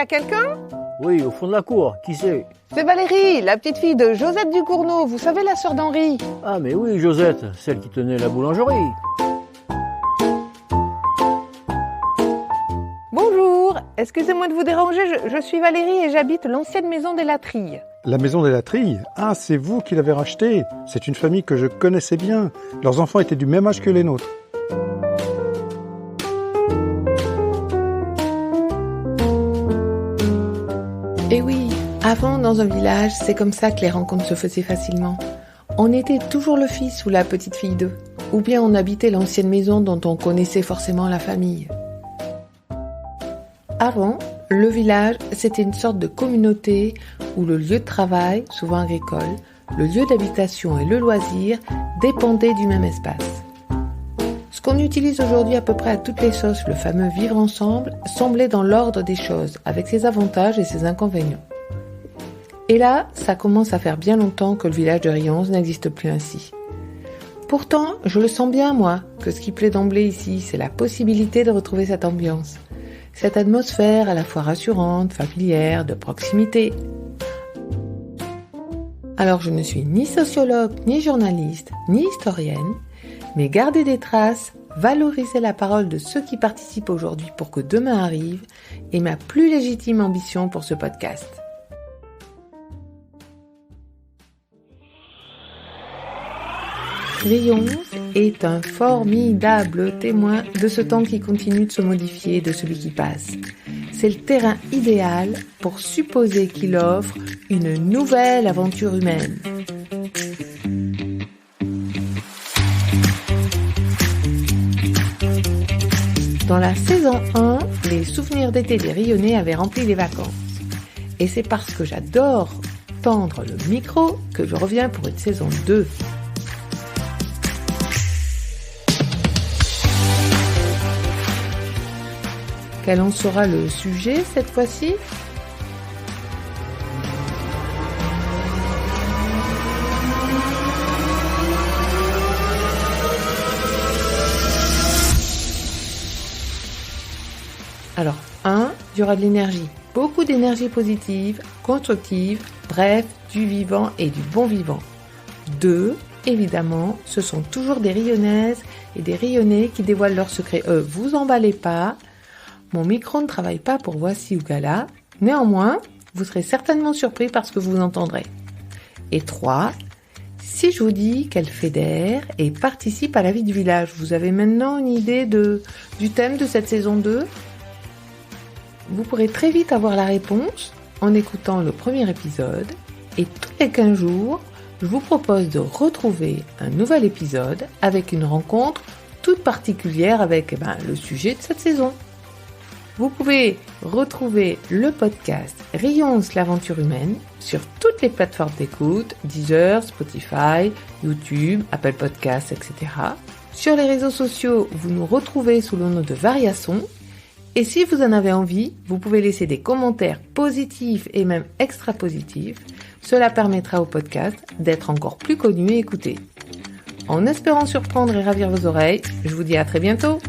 a quelqu'un ? Oui, au fond de la cour, qui c'est ? C'est Valérie, la petite fille de Josette Ducournau, vous savez la sœur d'Henri. Ah mais oui, Josette, celle qui tenait la boulangerie. Bonjour, excusez-moi de vous déranger, je suis Valérie et j'habite l'ancienne maison des Latrilles. La maison des Latrilles ? Ah, c'est vous qui l'avez rachetée. C'est une famille que je connaissais bien. Leurs enfants étaient du même âge que les nôtres. Et oui, avant dans un village, c'est comme ça que les rencontres se faisaient facilement. On était toujours le fils ou la petite fille d'eux. Ou bien on habitait l'ancienne maison dont on connaissait forcément la famille. Avant, le village, c'était une sorte de communauté où le lieu de travail, souvent agricole, le lieu d'habitation et le loisir dépendaient du même espace. Ce qu'on utilise aujourd'hui à peu près à toutes les sauces, le fameux vivre ensemble, semblait dans l'ordre des choses, avec ses avantages et ses inconvénients. Et là, ça commence à faire bien longtemps que le village de Rions n'existe plus ainsi. Pourtant, je le sens bien, moi, que ce qui plaît d'emblée ici, c'est la possibilité de retrouver cette ambiance. Cette atmosphère à la fois rassurante, familière, de proximité. Alors je ne suis ni sociologue, ni journaliste, ni historienne, mais garder des traces, valoriser la parole de ceux qui participent aujourd'hui pour que demain arrive est ma plus légitime ambition pour ce podcast. Rions est un formidable témoin de ce temps qui continue de se modifier, de celui qui passe. C'est le terrain idéal pour supposer qu'il offre une nouvelle aventure humaine. Dans la saison 1, les souvenirs d'été des Rionnais avaient rempli les vacances. Et c'est parce que j'adore tendre le micro que je reviens pour une saison 2. Quel en sera le sujet cette fois-ci ? Alors, 1, il y aura de l'énergie, beaucoup d'énergie positive, constructive, bref, du vivant et du bon vivant. 2, évidemment, ce sont toujours des Rionnaises et des Rionnais qui dévoilent leurs secrets. Vous emballez pas. Mon micro ne travaille pas pour Voici ou Gala. Néanmoins, vous serez certainement surpris par ce que vous entendrez. Et 3, si je vous dis qu'elle fédère et participe à la vie du village, vous avez maintenant une idée du thème de cette saison 2 ? Vous pourrez très vite avoir la réponse en écoutant le premier épisode. Et tous les 15 jours, je vous propose de retrouver un nouvel épisode avec une rencontre toute particulière avec le sujet de cette saison. Vous pouvez retrouver le podcast Rions l'aventure humaine sur toutes les plateformes d'écoute, Deezer, Spotify, YouTube, Apple Podcasts, etc. Sur les réseaux sociaux, vous nous retrouvez sous le nom de Variason. Et si vous en avez envie, vous pouvez laisser des commentaires positifs et même extra positifs. Cela permettra au podcast d'être encore plus connu et écouté. En espérant surprendre et ravir vos oreilles, je vous dis à très bientôt.